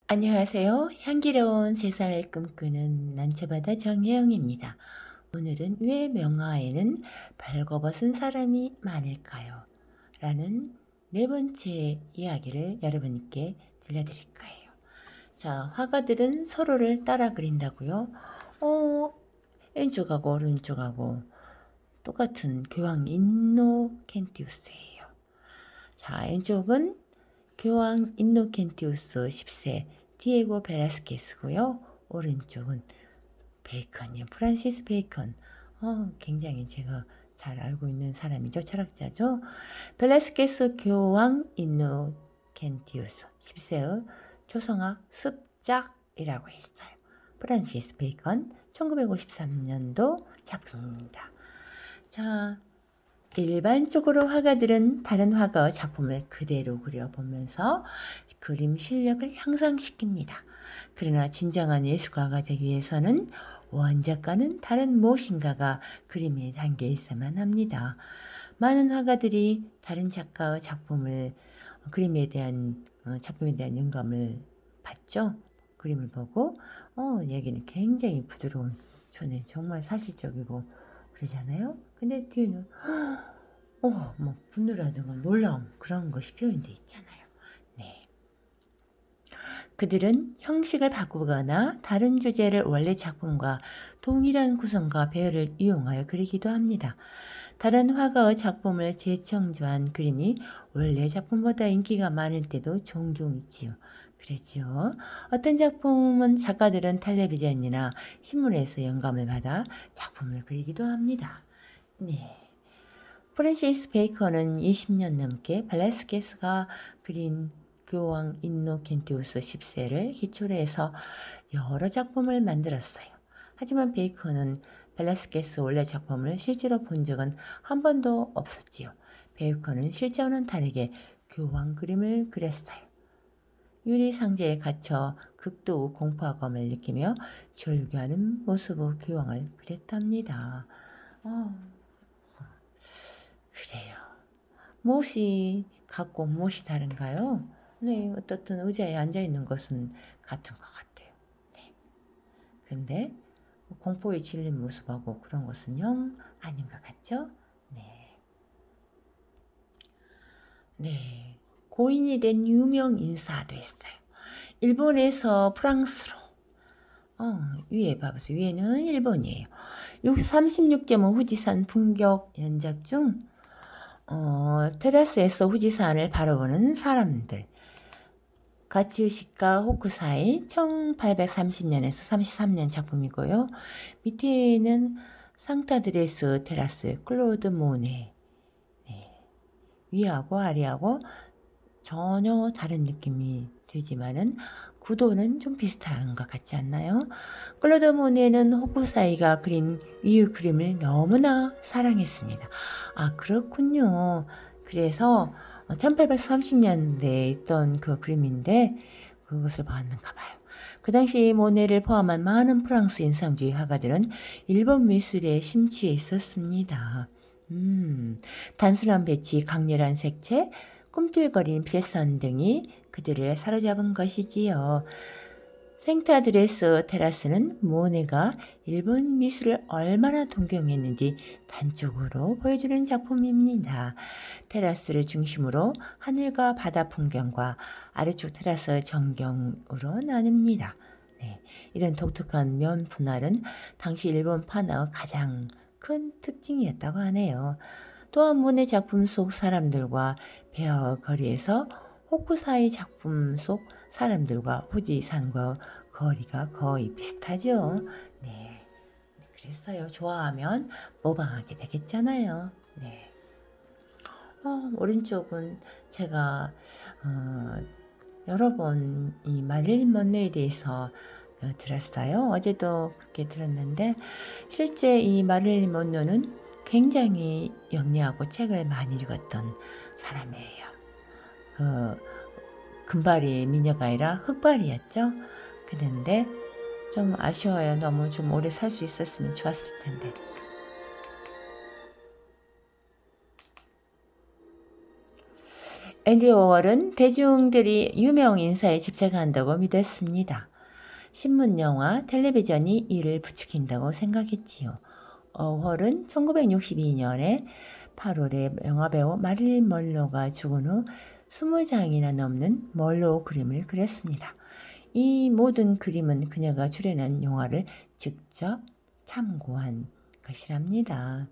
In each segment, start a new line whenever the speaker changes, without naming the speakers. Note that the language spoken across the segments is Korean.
안녕하세요. 향기로운 세상을 꿈꾸는 난초바다 정혜영입니다. 오늘은 왜 명화에는 벌거벗은 사람이 많을까요? 라는 네 번째 이야기를 여러분께 들려드릴 거예요. 자, 화가들은 서로를 따라 그린다고요? 왼쪽하고 오른쪽하고 똑같은 교황 인노켄티우스예요. 자, 왼쪽은 교황 인노켄티우스 10세 디에고 벨라스케스고요. 오른쪽은 베이컨이요. 프란시스 베이컨. 굉장히 제가 잘 알고 있는 사람이죠. 철학자죠. 벨라스케스 교황 인노켄티우스 10세의 초성화 습작이라고 했어요. 프란시스 베이컨 1953년도 작품입니다. 자, 일반적으로 화가들은 다른 화가의 작품을 그대로 그려보면서 그림 실력을 향상시킵니다. 그러나 진정한 예술가가 되기 위해서는 원작과는 다른 무엇인가가 그림에 담겨 있어야만 합니다. 많은 화가들이 다른 작가의 작품에 대한 영감을 받죠. 그림을 보고 여기는 굉장히 부드러운, 저는 정말 사실적이고 그러잖아요. 근데 뒤에는 뭐 분노라든가 놀라움, 그런 것이 표현되어 있잖아요. 네. 그들은 형식을 바꾸거나 다른 주제를 원래 작품과 동일한 구성과 배열을 이용하여 그리기도 합니다. 다른 화가의 작품을 재창조한 그림이 원래 작품보다 인기가 많을 때도 종종 있지요. 그렇죠. 어떤 작가들은 텔레비전이나 신문에서 영감을 받아 작품을 그리기도 합니다. 네. 프랜시스 베이컨은 20년 넘게 벨라스케스가 그린 교황 인노켄티우스 10세를 기초로 해서 여러 작품을 만들었어요. 하지만 베이컨은 벨라스케스 원래 작품을 실제로 본 적은 한 번도 없었지요. 베이컨은 실제와는 다르게 교황 그림을 그렸어요. 유리 상자에 갇혀 극도 공포감을 느끼며 졸교하는 모습의 교황을 그렸답니다. 그래요. 무엇이 같고 무엇이 다른가요? 네, 어떻든 의자에 앉아 있는 것은 같은 것 같아요. 네. 그런데 공포에 질린 모습하고 그런 것은 영 아닌 것 같죠? 네. 네. 고인이 된 유명 인사도 있어요. 일본에서 프랑스로, 위에 봐보세요. 위에는 일본이에요. 36.5 후지산 풍경 연작 중 테라스에서 후지산을 바라보는 사람들. 가츠요시카 호쿠사이 1830년에서 33년 작품이고요. 밑에는 상타드레스 테라스 클로드 모네. 네. 위하고 아래하고 전혀 다른 느낌이 들지만은 구도는 좀 비슷한 것 같지 않나요? 클로드 모네는 호쿠사이가 그린 위유 그림을 너무나 사랑했습니다. 아, 그렇군요. 그래서 1830년대에 있던 그 그림인데 그것을 봤는가 봐요. 그 당시 모네를 포함한 많은 프랑스 인상주의 화가들은 일본 미술에 심취해 있었습니다. 단순한 배치, 강렬한 색채, 꿈틀거리는 필선 등이 그들을 사로잡은 것이지요. 생타드레스 테라스는 모네가 일본 미술을 얼마나 동경했는지 단적으로 보여주는 작품입니다. 테라스를 중심으로 하늘과 바다 풍경과 아래쪽 테라스의 전경으로 나뉩니다. 네, 이런 독특한 면 분할은 당시 일본 판화의 가장 큰 특징이었다고 하네요. 또한 모네 작품 속 사람들과 배와 거리에서 호쿠사이 작품 속 사람들과 후지산과 거리가 거의 비슷하죠. 네. 그랬어요. 좋아하면 모방하게 되겠잖아요. 네. 오른쪽은 제가 여러 번 이 마릴린 먼로에 대해서 들었어요. 어제도 그렇게 들었는데 실제 이 마릴린 먼로는 굉장히 영리하고 책을 많이 읽었던 사람이에요. 그 금발이 미녀가 아니라 흑발이었죠. 그런데 좀 아쉬워요. 너무 좀 오래 살 수 있었으면 좋았을 텐데. 앤디 워홀은 대중들이 유명 인사에 집착한다고 믿었습니다. 신문, 영화, 텔레비전이 이를 부추긴다고 생각했지요. 워홀은 1962년에 8월에 영화배우 마릴린 먼로가 죽은 후 20장이나 넘는 먼로 그림을 그렸습니다. 이 모든 그림은 그녀가 출연한 영화를 직접 참고한 것이랍니다.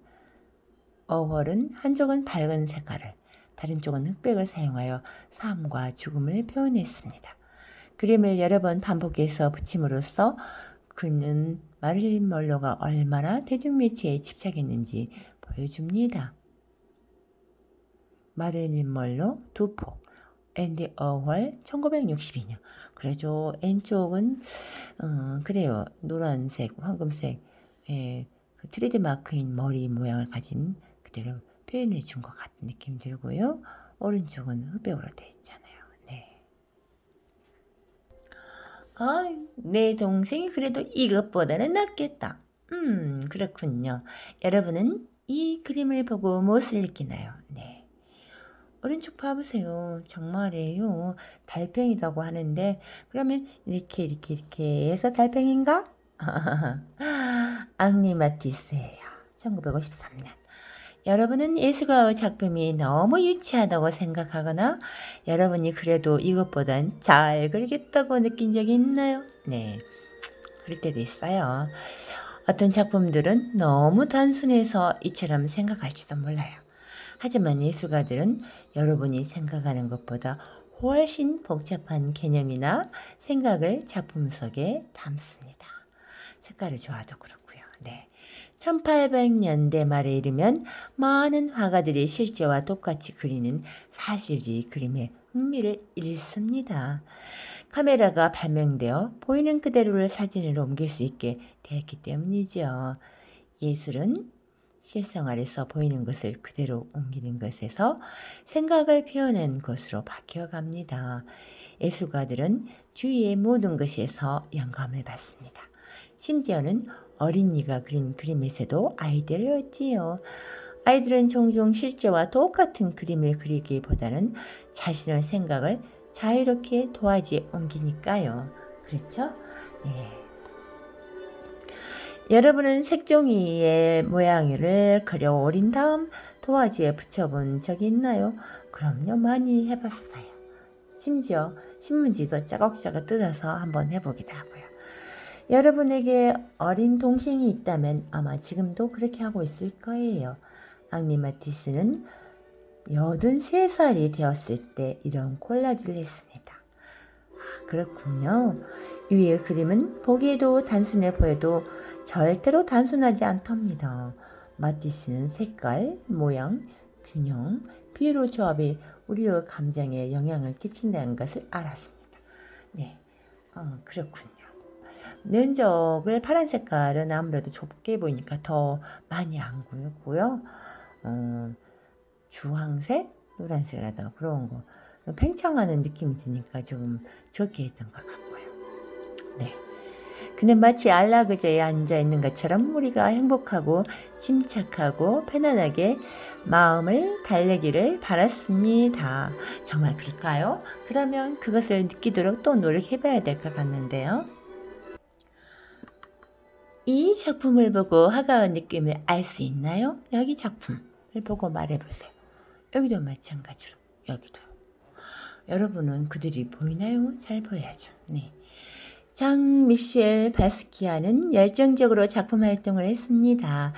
워홀은 한쪽은 밝은 색깔을, 다른 쪽은 흑백을 사용하여 삶과 죽음을 표현했습니다. 그림을 여러 번 반복해서 붙임으로써 그는 마릴린 먼로가 얼마나 대중매체에 집착했는지 보여줍니다. 마릴린 먼로 두포, 앤디 워홀 1962년. 그래죠. N쪽은 그래요. 노란색, 황금색 그 트레이드마크인 머리 모양을 가진 그대로 표현해 준 것 같은 느낌 들고요. 오른쪽은 흑백으로 되어 있잖아요. 네. 내 동생이 그래도 이것보다는 낫겠다. 그렇군요. 여러분은 이 그림을 보고 무엇을 느끼나요? 네. 오른쪽 봐보세요. 정말이에요. 달팽이라고 하는데 그러면 이렇게 해서 달팽인가? 앙리 마티스예요. 1953년. 여러분은 예술가의 작품이 너무 유치하다고 생각하거나 여러분이 그래도 이것보단 잘 그리겠다고 느낀 적이 있나요? 네, 그럴 때도 있어요. 어떤 작품들은 너무 단순해서 이처럼 생각할지도 몰라요. 하지만 예술가들은 여러분이 생각하는 것보다 훨씬 복잡한 개념이나 생각을 작품 속에 담습니다. 색깔이 좋아도 그렇고요. 네. 1800년대 말에 이르면 많은 화가들이 실제와 똑같이 그리는 사실주의 그림에 흥미를 잃습니다. 카메라가 발명되어 보이는 그대로를 사진으로 옮길 수 있게 되었기 때문이죠. 예술은 실생활에서 보이는 것을 그대로 옮기는 것에서 생각을 표현한 것으로 바뀌어갑니다. 예술가들은 주위의 모든 것에서 영감을 받습니다. 심지어는 어린이가 그린 그림에서도 아이디어를 얻지요. 아이들은 종종 실제와 똑같은 그림을 그리기보다는 자신의 생각을 자유롭게 도화지에 옮기니까요. 그렇죠? 네. 여러분은 색종이의 모양을 그려 오린 다음 도화지에 붙여본 적이 있나요? 그럼요, 많이 해봤어요. 심지어 신문지도 짜걱짜걱 뜯어서 한번 해보기도 하고요. 여러분에게 어린 동생이 있다면 아마 지금도 그렇게 하고 있을 거예요. 앙리 마티스는 83살이 되었을 때 이런 콜라주를 했습니다. 그렇군요. 위의 그림은 보기에도 단순해 보여도 절대로 단순하지 않답니다. 마티스는 색깔, 모양, 균형, 비율의 조합이 우리의 감정에 영향을 끼친다는 것을 알았습니다. 네, 그렇군요. 면적을 파란 색깔은 아무래도 좁게 보이니까 더 많이 안 보였고요. 주황색, 노란색이라든가 그런 거 팽창하는 느낌이 드니까 조금 적게 했던 것 같고요. 네. 그는 마치 안락의자에 앉아 있는 것처럼 우리가 행복하고 침착하고 편안하게 마음을 달래기를 바랐습니다. 정말 그럴까요? 그러면 그것을 느끼도록 또 노력해봐야 될 것 같는데요. 이 작품을 보고 화가의 느낌을 알 수 있나요? 여기 작품을 보고 말해보세요. 여기도 마찬가지로 여기도. 여러분은 그들이 보이나요? 잘 보여야죠. 네. 장 미셸 바스키아는 열정적으로 작품 활동을 했습니다.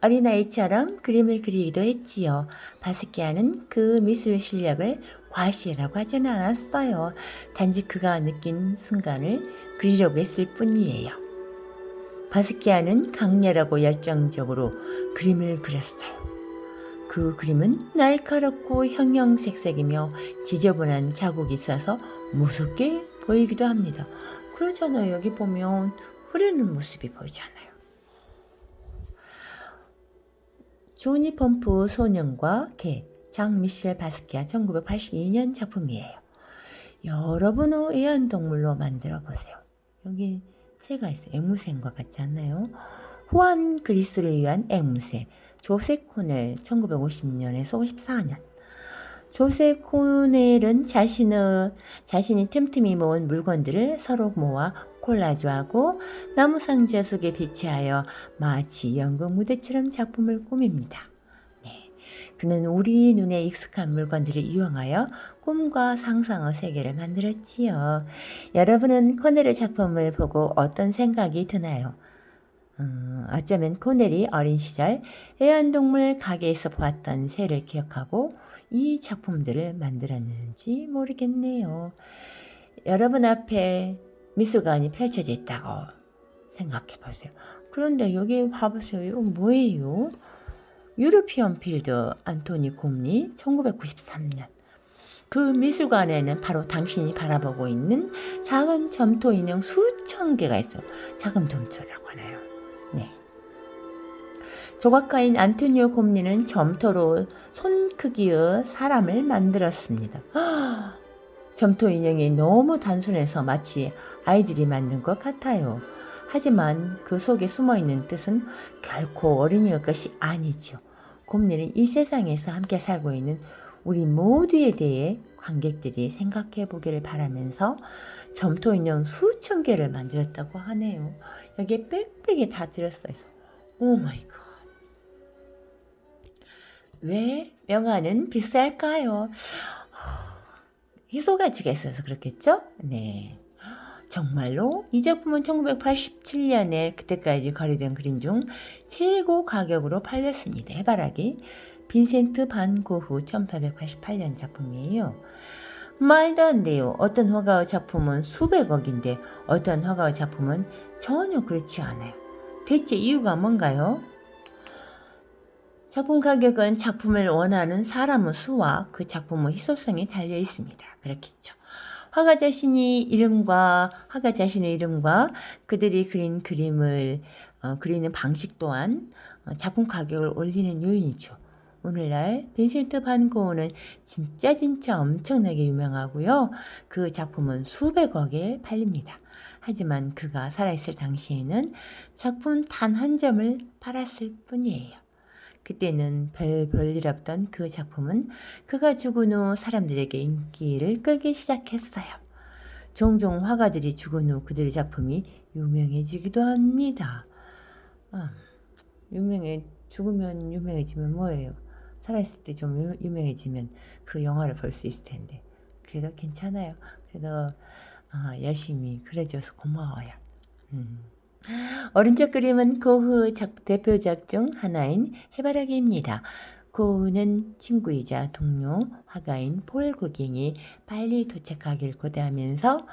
어린아이처럼 그림을 그리기도 했지요. 바스키아는 그 미술 실력을 과시라고 하지는 않았어요. 단지 그가 느낀 순간을 그리려고 했을 뿐이에요. 바스키아는 강렬하고 열정적으로 그림을 그렸어요. 그 그림은 날카롭고 형형색색이며 지저분한 자국이 있어서 무섭게 보이기도 합니다. 그러잖아요. 여기 보면 흐르는 모습이 보이잖아요. 조니 펌프 소년과 개, 장 미셸 바스키아 1982년 작품이에요. 여러분의 애완동물로 만들어 보세요. 여기 새가 있어요. 앵무새인 것 같지 않나요? 후안 그리스를 위한 앵무새 조셉 코넬 1950년에서 54년. 조셉 코넬은 자신이 틈틈이 모은 물건들을 서로 모아 콜라주하고 나무 상자 속에 배치하여 마치 연극 무대처럼 작품을 꾸밉니다. 네. 그는 우리 눈에 익숙한 물건들을 이용하여 꿈과 상상의 세계를 만들었지요. 여러분은 코넬의 작품을 보고 어떤 생각이 드나요? 어쩌면 코넬이 어린 시절 애완동물 가게에서 보았던 새를 기억하고 이 작품들을 만들었는지 모르겠네요. 여러분 앞에 미술관이 펼쳐져 있다고 생각해 보세요. 그런데 여기 봐보세요. 이거 뭐예요? 유로피언 필드 안토니 곰리 1993년. 그 미술관에는 바로 당신이 바라보고 있는 작은 점토 인형 수천 개가 있어요. 작은 점토라고 하나요? 네. 조각가인 안토니오 곰리는 점토로 손 크기의 사람을 만들었습니다. 점토 인형이 너무 단순해서 마치 아이들이 만든 것 같아요. 하지만 그 속에 숨어있는 뜻은 결코 어린이의 것이 아니죠. 곰리는 이 세상에서 함께 살고 있는 우리 모두에 대해 관객들이 생각해 보기를 바라면서 점토 인형 수천 개를 만들었다고 하네요. 여기에 빽빽이 다 들었어요. 오 마이 갓. 왜 명화는 비쌀까요? 희소가치가 있어서 그렇겠죠? 네. 정말로 이 작품은 1987년에 그때까지 거래된 그림 중 최고 가격으로 팔렸습니다. 해바라기 빈센트 반 고흐 1888년 작품이에요. 말도 안 돼요. 어떤 화가의 작품은 수백억인데 어떤 화가의 작품은 전혀 그렇지 않아요. 대체 이유가 뭔가요? 작품 가격은 작품을 원하는 사람의 수와 그 작품의 희소성이 달려 있습니다. 그렇겠죠. 화가 자신의 이름과 그들이 그린 그림을 그리는 방식 또한 작품 가격을 올리는 요인이죠. 오늘날 빈센트 반 고흐는 진짜 엄청나게 유명하고요. 그 작품은 수백억에 팔립니다. 하지만 그가 살아있을 당시에는 작품 단 한 점을 팔았을 뿐이에요. 그때는 별일 없던 그 작품은 그가 죽은 후 사람들에게 인기를 끌기 시작했어요. 종종 화가들이 죽은 후 그들의 작품이 유명해지기도 합니다. 죽으면 유명해지면 뭐예요? 살아있을 때 좀 유명해지면 그 영화를 볼 수 있을 텐데. 그래도 괜찮아요. 그래도 열심히 그려줘서 고마워요. 어린 적 그림은 고흐 대표작 중 하나인 해바라기입니다. 고흐는 친구이자 동료 화가인 폴 고갱이 빨리 도착하길 고대하면서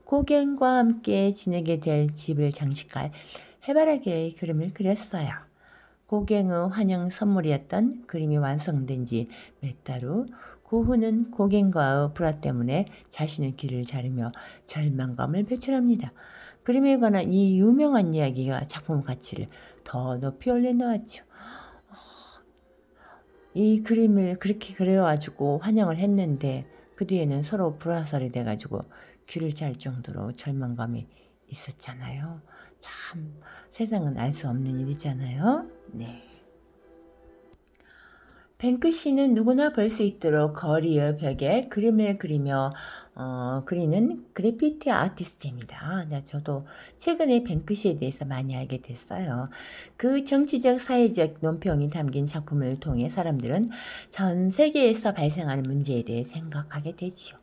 고갱과 함께 지내게 될 집을 장식할 해바라기의 그림을 그렸어요. 고갱의 환영 선물이었던 그림이 완성된 지 몇 달 후 고흐는 고갱과의 불화 때문에 자신의 귀를 자르며 절망감을 표출합니다. 그림에 관한 이 유명한 이야기가 작품 가치를 더 높이 올려놓았죠. 이 그림을 그렇게 그려가지고 환영을 했는데 그 뒤에는 서로 불화설이 돼가지고 귀를 잘 정도로 절망감이 있었잖아요. 참 세상은 알 수 없는 일이잖아요. 네. 뱅크시는 누구나 볼 수 있도록 거리의 벽에 그림을 그리며 그리는 그래피티 아티스트입니다. 저도 최근에 뱅크시에 대해서 많이 알게 됐어요. 그 정치적, 사회적 논평이 담긴 작품을 통해 사람들은 전 세계에서 발생하는 문제에 대해 생각하게 되지요.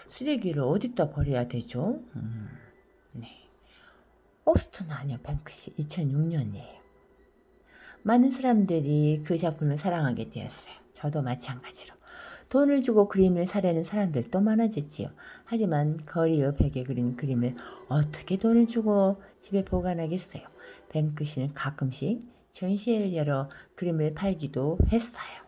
쓰레기를 어디다 버려야 되죠? 네. 오스틴 아니요, 뱅크시 2006년이에요. 많은 사람들이 그 작품을 사랑하게 되었어요. 저도 마찬가지로. 돈을 주고 그림을 사려는 사람들도 많아졌지요. 하지만 거리의 벽에 그린 그림을 어떻게 돈을 주고 집에 보관하겠어요. 뱅크시는 가끔씩 전시회를 열어 그림을 팔기도 했어요.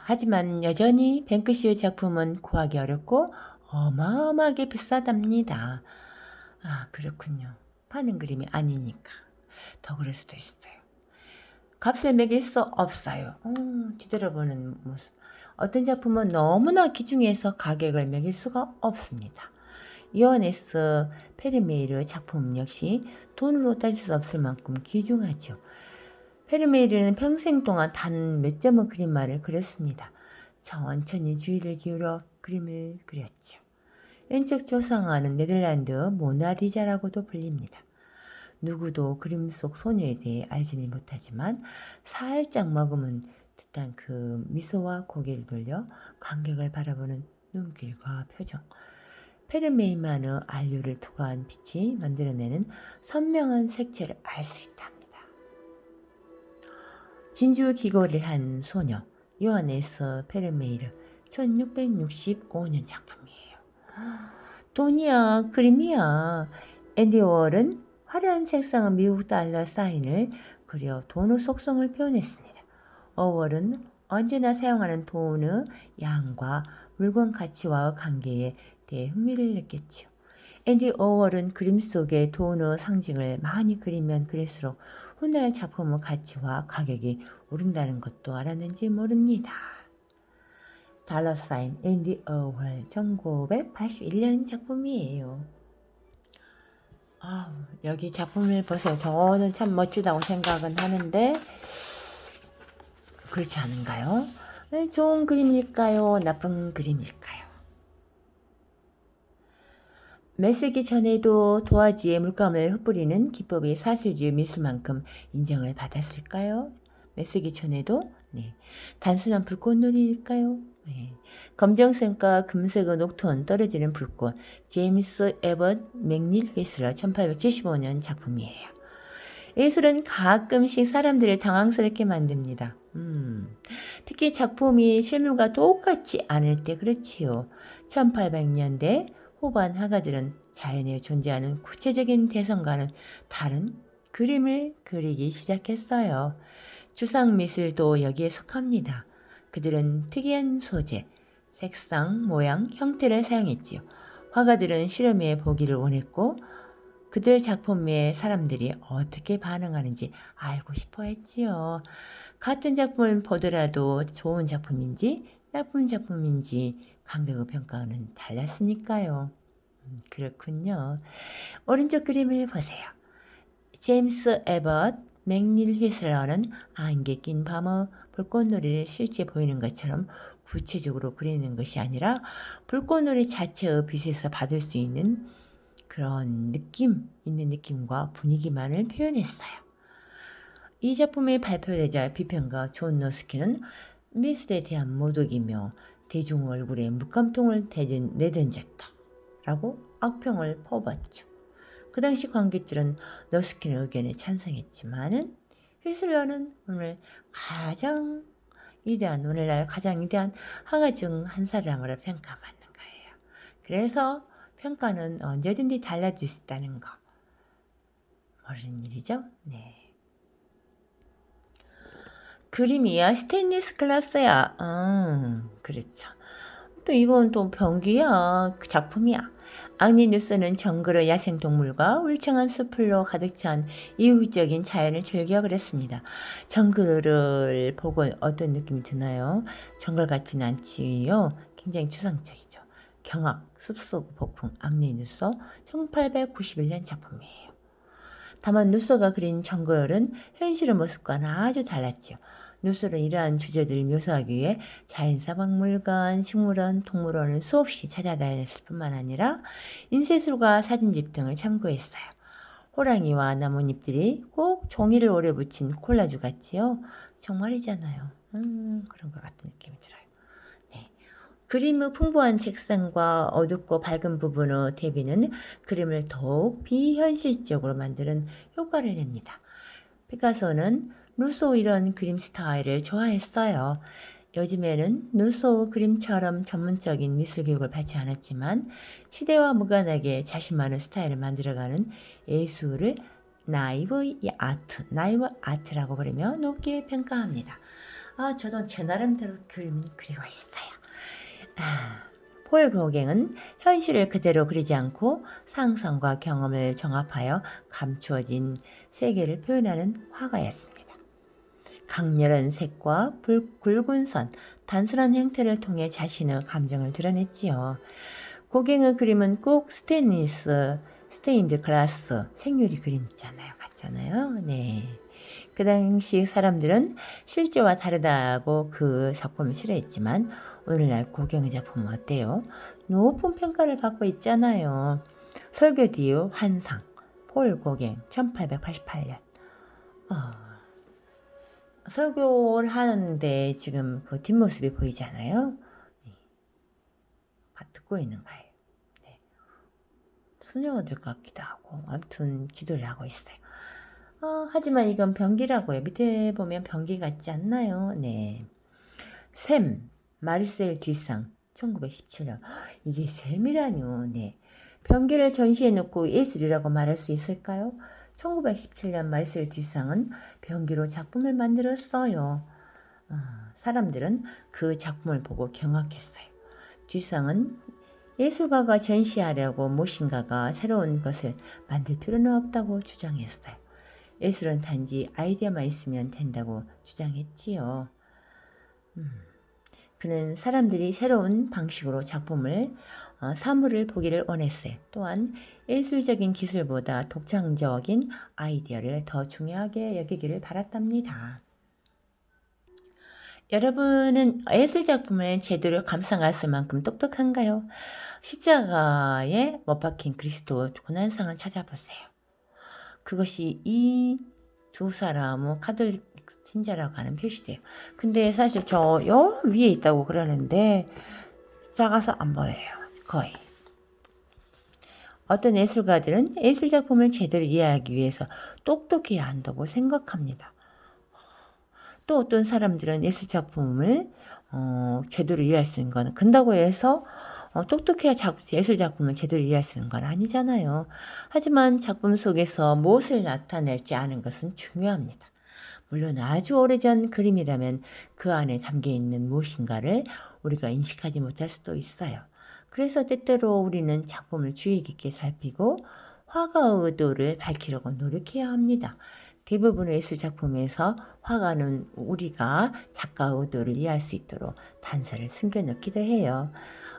하지만 여전히 뱅크시의 작품은 구하기 어렵고 어마어마하게 비싸답니다. 그렇군요. 파는 그림이 아니니까 더 그럴 수도 있어요. 값을 매길 수 없어요. 뒤돌아보는 모습. 어떤 작품은 너무나 귀중해서 가격을 매길 수가 없습니다. 요하네스 페르메이르 작품 역시 돈으로 따질 수 없을 만큼 귀중하죠. 페르메이르는 평생 동안 단 몇 점의 그림만을 그렸습니다. 천천히 주의를 기울여 그림을 그렸죠. 왼쪽 조상화는 네덜란드 모나리자라고도 불립니다. 누구도 그림 속 소녀에 대해 알지는 못하지만 살짝 머금은 듯한 그 미소와 고개를 돌려 관객을 바라보는 눈길과 표정, 페르메이만의 안류를 투과한 빛이 만들어내는 선명한 색채를 알 수 있답니다. 진주 기고를 한 소녀 요하네스 페르메이르 1665년 작품이에요. 돈이야 그림이야. 앤디 워홀은 화려한 색상의 미국 달러 사인을 그려 돈의 속성을 표현했습니다. 워홀은 언제나 사용하는 돈의 양과 물건 가치와의 관계에 대해 흥미를 느꼈지요. 앤디 워홀은 그림 속에 돈의 상징을 많이 그리면 그릴수록 훗날 작품의 가치와 가격이 오른다는 것도 알았는지 모릅니다. 달러 사인 앤디 워홀 1981년 작품이에요. 여기 작품을 보세요. 저는 참 멋지다고 생각은 하는데 그렇지 않은가요? 좋은 그림일까요? 나쁜 그림일까요? 메쓰기 전에도 도화지에 물감을 흩뿌리는 기법이 사실주의 미술만큼 인정을 받았을까요? 메쓰기 전에도 단순한 불꽃놀이일까요? 검정색과 금색의 녹톤 떨어지는 불꽃 제임스 에벗 맥닐 휘슬러 1875년 작품이에요. 예술은 가끔씩 사람들을 당황스럽게 만듭니다. 특히 작품이 실물과 똑같지 않을 때 그렇지요. 1800년대 후반 화가들은 자연에 존재하는 구체적인 대성과는 다른 그림을 그리기 시작했어요. 추상미술도 여기에 속합니다. 그들은 특이한 소재, 색상, 모양, 형태를 사용했지요. 화가들은 실험해 보기를 원했고 그들 작품에 사람들이 어떻게 반응하는지 알고 싶어 했지요. 같은 작품을 보더라도 좋은 작품인지 나쁜 작품인지 관객의 평가는 달랐으니까요. 그렇군요. 오른쪽 그림을 보세요. 제임스 에벗 맥닐 휘슬러는 안개 낀 밤의 불꽃놀이를 실제 보이는 것처럼 구체적으로 그리는 것이 아니라 불꽃놀이 자체의 빛에서 받을 수 있는 그런 느낌과 분위기만을 표현했어요. 이 작품이 발표되자 비평가 존 너스키는 미술에 대한 모독이며 대중 얼굴에 물감통을 내던졌다 라고 악평을 퍼붓죠. 그 당시 관객들은 너스키의 의견에 찬성했지만은 휘슬러는 오늘날 가장 위대한 화가 중 한 사람으로 평가받는 거예요. 그래서 평가는 언제든지 달라질 수 있다는 거 모르는 일이죠. 그림이야 스테인리스 글라스야. 그렇죠. 또 이건 또 병기야. 작품이야. 앙리 누스는 정글의 야생동물과 울창한 숲으로 가득 찬 이국적인 자연을 즐겨 그렸습니다. 정글을 보고 어떤 느낌이 드나요? 정글 같지는 않지요. 굉장히 추상적이죠. 경악, 숲속 폭풍, 앙리 누서 1891년 작품이에요. 다만 누서가 그린 정글은 현실의 모습과는 아주 달랐죠. 누스는 이러한 주제들을 묘사하기 위해 자연사 박물관, 식물원, 동물원을 수없이 찾아다녔을 뿐만 아니라 인쇄술과 사진집 등을 참고했어요. 호랑이와 나뭇잎들이 꼭 종이를 오래 붙인 콜라주 같지요? 정말이잖아요. 그런 것 같은 느낌이 들어요. 그림의 풍부한 색상과 어둡고 밝은 부분의 대비는 그림을 더욱 비현실적으로 만드는 효과를 냅니다. 피카소는 루소 이런 그림 스타일을 좋아했어요. 요즘에는 루소 그림처럼 전문적인 미술 교육을 받지 않았지만 시대와 무관하게 자신만의 스타일을 만들어가는 예술을 나이브 아트라고 부르며 높게 평가합니다. 저도 제 나름대로 그림을 그리고 있어요. 폴 고갱은 현실을 그대로 그리지 않고 상상과 경험을 종합하여 감추어진 세계를 표현하는 화가였습니다. 강렬한 색과 굵은 선, 단순한 형태를 통해 자신의 감정을 드러냈지요. 고갱의 그림은 꼭 스테인드 글라스, 생유리 그림 있잖아요. 같잖아요. 그 당시 사람들은 실제와 다르다고 그 작품을 싫어했지만 오늘날 고경의 작품은 어때요? 높은 평가를 받고 있잖아요. 설교 뒤의 환상, 폴 고갱, 1888년. 설교를 하는데 지금 그 뒷모습이 보이잖아요. 듣고 있는 거예요. 네. 수녀들 같기도 하고 아무튼 기도를 하고 있어요. 하지만 이건 병기라고요. 밑에 보면 병기 같지 않나요? 네. 샘, 마르셀 듀상, 1917년. 이게 샘이라뇨. 네. 병기를 전시해 놓고 예술이라고 말할 수 있을까요? 1917년 마르셀 듀상은 병기로 작품을 만들었어요. 사람들은 그 작품을 보고 경악했어요. 듀상은 예술가가 전시하려고 무엇인가가 새로운 것을 만들 필요는 없다고 주장했어요. 예술은 단지 아이디어만 있으면 된다고 주장했지요. 그는 사람들이 새로운 방식으로 작품을 사물을 보기를 원했어요. 또한 예술적인 기술보다 독창적인 아이디어를 더 중요하게 여기기를 바랐답니다. 여러분은 예술작품을 제대로 감상할 수 만큼 똑똑한가요? 십자가에 못 박힌 그리스도 고난상을 찾아보세요. 그것이 이 두 사람은 카톨릭 신자라고 하는 표시돼요. 근데 사실 저 위에 있다고 그러는데 작아서 안 보여요. 거의. 어떤 예술가들은 예술작품을 제대로 이해하기 위해서 똑똑해야 한다고 생각합니다. 또 어떤 사람들은 예술작품을 제대로 이해할 수 있는 건 근다고 해서 똑똑해야 예술작품을 제대로 이해할 수 있는 건 아니잖아요. 하지만 작품 속에서 무엇을 나타낼지 아는 것은 중요합니다. 물론 아주 오래전 그림이라면 그 안에 담겨있는 무엇인가를 우리가 인식하지 못할 수도 있어요. 그래서 때때로 우리는 작품을 주의 깊게 살피고 화가의 의도를 밝히려고 노력해야 합니다. 대부분의 예술작품에서 화가는 우리가 작가의 의도를 이해할 수 있도록 단서를 숨겨놓기도 해요.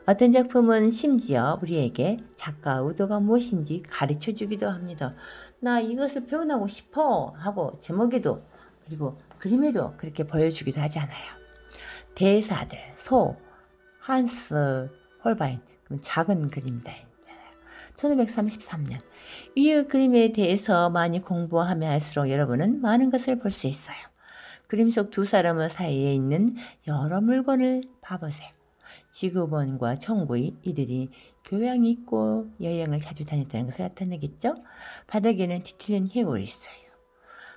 어떤 작품은 심지어 우리에게 작가의 의도가 무엇인지 가르쳐주기도 합니다. 나 이것을 표현하고 싶어 하고 제목에도 그리고 그림에도 그렇게 보여주기도 하잖아요. 대사들, 소, 한스 홀바인, 작은 그림들. 1533년. 이 그림에 대해서 많이 공부하면 할수록 여러분은 많은 것을 볼 수 있어요. 그림 속 두 사람의 사이에 있는 여러 물건을 봐보세요. 지구본과 천구이 이들이 교양이 있고 여행을 자주 다녔다는 것을 나타내겠죠? 바닥에는 뒤틀린 해골이 있어요.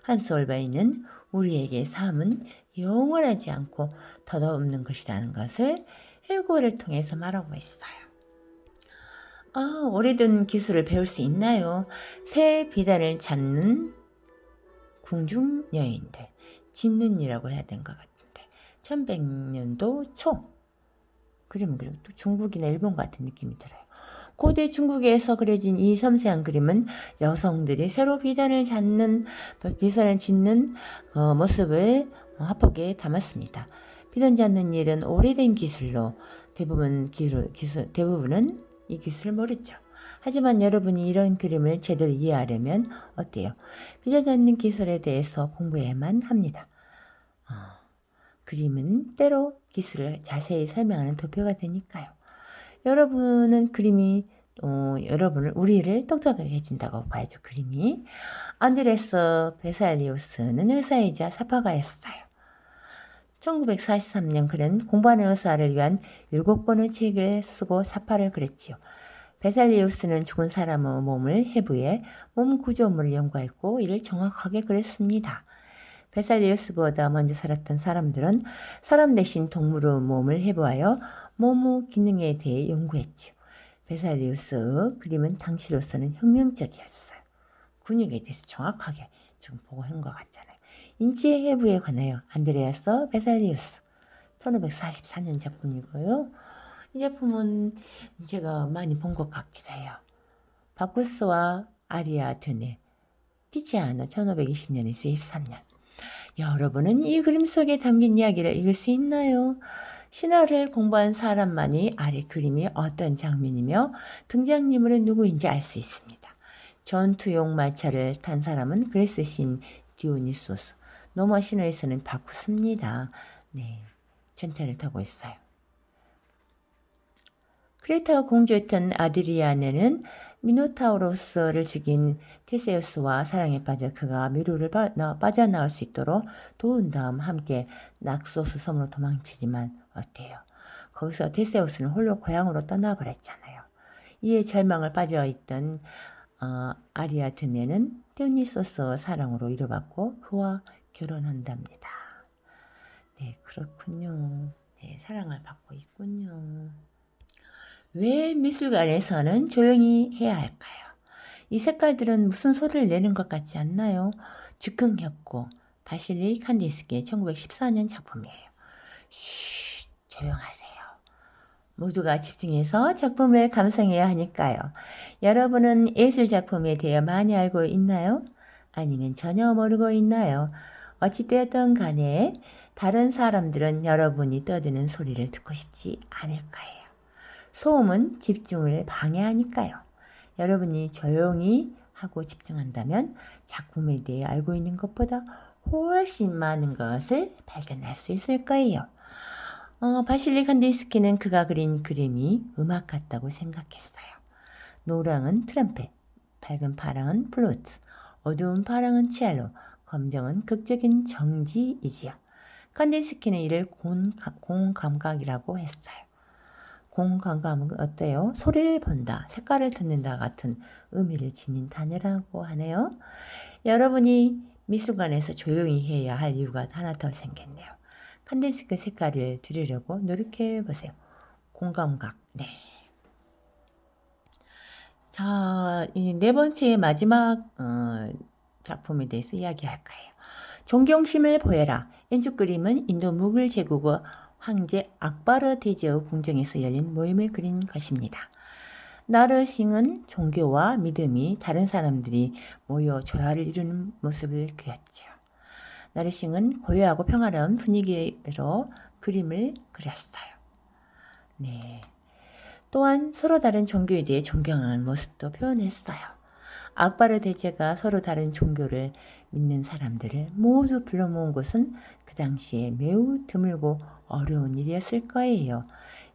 한스 홀바인은 우리에게 삶은 영원하지 않고 덧없는 것이라는 것을 해골을 통해서 말하고 있어요. 오래된 기술을 배울 수 있나요? 새 비단을 찾는 궁중 여인들, 짓는이라고 해야 되는 것 같은데 1100년도 초 그림은 그리고 또 중국이나 일본 같은 느낌이 들어요. 고대 중국에서 그려진 이 섬세한 그림은 여성들이 새로 비단을 짓는 모습을 화폭에 담았습니다. 비단 짓는 일은 오래된 기술로 대부분은 이 기술을 모르죠. 하지만 여러분이 이런 그림을 제대로 이해하려면 어때요? 비단 짓는 기술에 대해서 공부해야만 합니다. 그림은 때로 기술을 자세히 설명하는 도표가 되니까요. 여러분은 그림이 우리를 똑똑하게 해준다고 봐야죠. 그림이. 안드레스 베살리우스는 의사이자 사파가였어요. 1943년 그는 공부하는 의사를 위한 7권의 책을 쓰고 사파를 그렸지요. 베살리우스는 죽은 사람의 몸을 해부해 몸 구조물을 연구했고 이를 정확하게 그렸습니다. 베살리우스보다 먼저 살았던 사람들은 사람 대신 동물의 몸을 해부하여 몸의 기능에 대해 연구했지요. 베살리우스의 그림은 당시로서는 혁명적이었어요. 근육에 대해서 정확하게 지금 보고 한 것 같잖아요. 인체 해부에 관하여 안드레아스 베살리우스 1544년 작품이고요. 이 작품은 제가 많이 본 것 같기도 해요. 바쿠스와 아리아드네 티치아노 1520년에서 23년. 여러분은 이 그림 속에 담긴 이야기를 읽을 수 있나요? 신화를 공부한 사람만이 아래 그림이 어떤 장면이며 등장인물은 누구인지 알 수 있습니다. 전투용 마차를 탄 사람은 그리스 신 디오니소스, 노마 신화에서는 바쿠스입니다. 네, 전차를 타고 있어요. 크레타 공주였던 아드리아네는 미노타우로스를 죽인 테세우스와 사랑에 빠져 그가 미루를 빠져나올 수 있도록 도운 다음 함께 낙소스 섬으로 도망치지만 어때요? 거기서 테세우스는 홀로 고향으로 떠나버렸잖아요. 이에 절망을 빠져있던 아리아드네는 디오니소스 사랑으로 위로받고 그와 결혼한답니다. 네, 그렇군요. 네, 사랑을 받고 있군요. 왜 미술관에서는 조용히 해야 할까요? 이 색깔들은 무슨 소리를 내는 것 같지 않나요? 즉흥협고 바실리 칸디스키의 1914년 작품이에요. 쉬, 조용하세요. 모두가 집중해서 작품을 감상해야 하니까요. 여러분은 예술 작품에 대해 많이 알고 있나요? 아니면 전혀 모르고 있나요? 어찌되었던 간에 다른 사람들은 여러분이 떠드는 소리를 듣고 싶지 않을 거예요. 소음은 집중을 방해하니까요. 여러분이 조용히 하고 집중한다면 작품에 대해 알고 있는 것보다 훨씬 많은 것을 발견할 수 있을 거예요. 바실리 칸디스키는 그가 그린 그림이 음악 같다고 생각했어요. 노랑은 트럼펫, 밝은 파랑은 플루트, 어두운 파랑은 첼로, 검정은 극적인 정지이지요. 칸디스키는 이를 공감각이라고 했어요. 공감각은 어때요? 소리를 본다, 색깔을 듣는다 같은 의미를 지닌 단어라고 하네요. 여러분이 미술관에서 조용히 해야 할 이유가 하나 더 생겼네요. 칸디스크 색깔을 들으려고 노력해 보세요. 공감각. 네. 자, 이 네 번째 마지막 작품에 대해서 이야기할 거예요. 존경심을 보여라. 왼쪽 그림은 인도 무굴 제국의 황제 악바르 대제의 궁정에서 열린 모임을 그린 것입니다. 나르싱은 종교와 믿음이 다른 사람들이 모여 조화를 이루는 모습을 그렸죠. 나르싱은 고요하고 평화로운 분위기로 그림을 그렸어요. 네. 또한 서로 다른 종교에 대해 존경하는 모습도 표현했어요. 악바르 대제가 서로 다른 종교를 믿는 사람들을 모두 불러 모은 것은 그 당시에 매우 드물고 어려운 일이었을 거예요.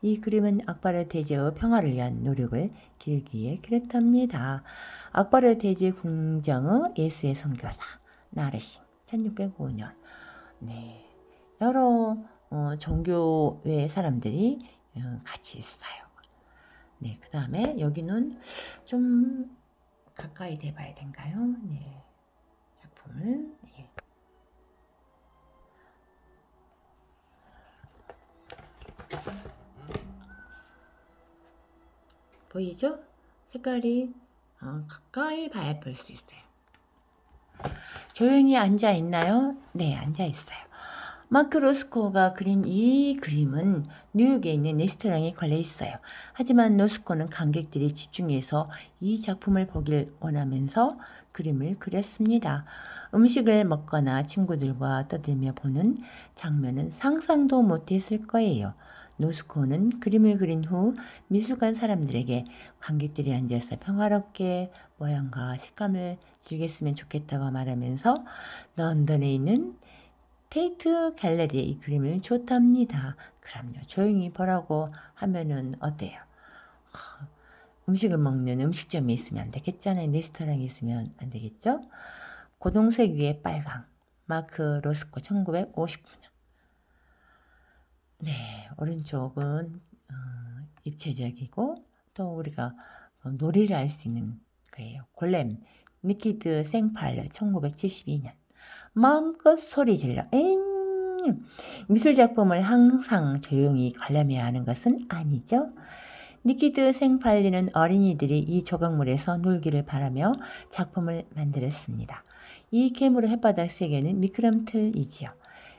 이 그림은 악바르 대제의 평화를 위한 노력을 기르기 위해 그렸답니다. 악바르 대제 궁정의 예수의 선교사 나르싱 1605년. 네, 여러 종교의 사람들이 같이 있어요. 네, 그 다음에 여기는 좀 가까이 대봐야 된가요? 네, 작품을. 네. 보이죠? 색깔이 가까이 봐야 볼 수 있어요. 조용히 앉아 있나요? 네, 앉아 있어요. 마크 로스코가 그린 이 그림은 뉴욕에 있는 레스토랑에 걸려 있어요. 하지만 로스코는 관객들이 집중해서 이 작품을 보길 원하면서 그림을 그렸습니다. 음식을 먹거나 친구들과 떠들며 보는 장면은 상상도 못했을 거예요. 노스코는 그림을 그린 후 미술관 사람들에게 관객들이 앉아서 평화롭게 모양과 색감을 즐겼으면 좋겠다고 말하면서 런던에 있는 테이트 갤러리에 이 그림을 줬답니다. 그럼요. 조용히 보라고 하면은 어때요? 음식을 먹는 음식점이 있으면 안 되겠잖아요. 레스토랑이 있으면 안 되겠죠? 고동색 위에 빨강. 마크 로스코 1959년. 네, 오른쪽은 입체적이고 또 우리가 놀이를 할 수 있는 거예요. 골렘 니키드 생팔 1972년. 마음껏 소리 질러. 미술 작품을 항상 조용히 관람해야 하는 것은 아니죠. 니키드 생팔리는 어린이들이 이 조각물에서 놀기를 바라며 작품을 만들었습니다. 이 괴물의 햇바닥 세계는 미끄럼틀이지요.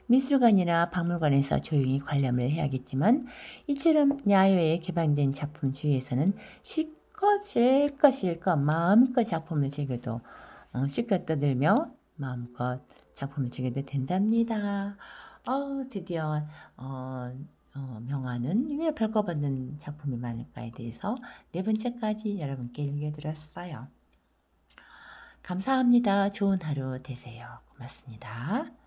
미술관이나 박물관에서 조용히 관람을 해야겠지만 이처럼 야외에 개방된 작품 주위에서는 실컷 마음껏 작품을 즐겨도 실컷 떠들며 마음껏 작품을 즐겨도 된답니다. 드디어 명화는 왜 벌거벗는 작품이 많을까에 대해서 네 번째까지 여러분께 읽어드렸어요. 감사합니다. 좋은 하루 되세요. 고맙습니다.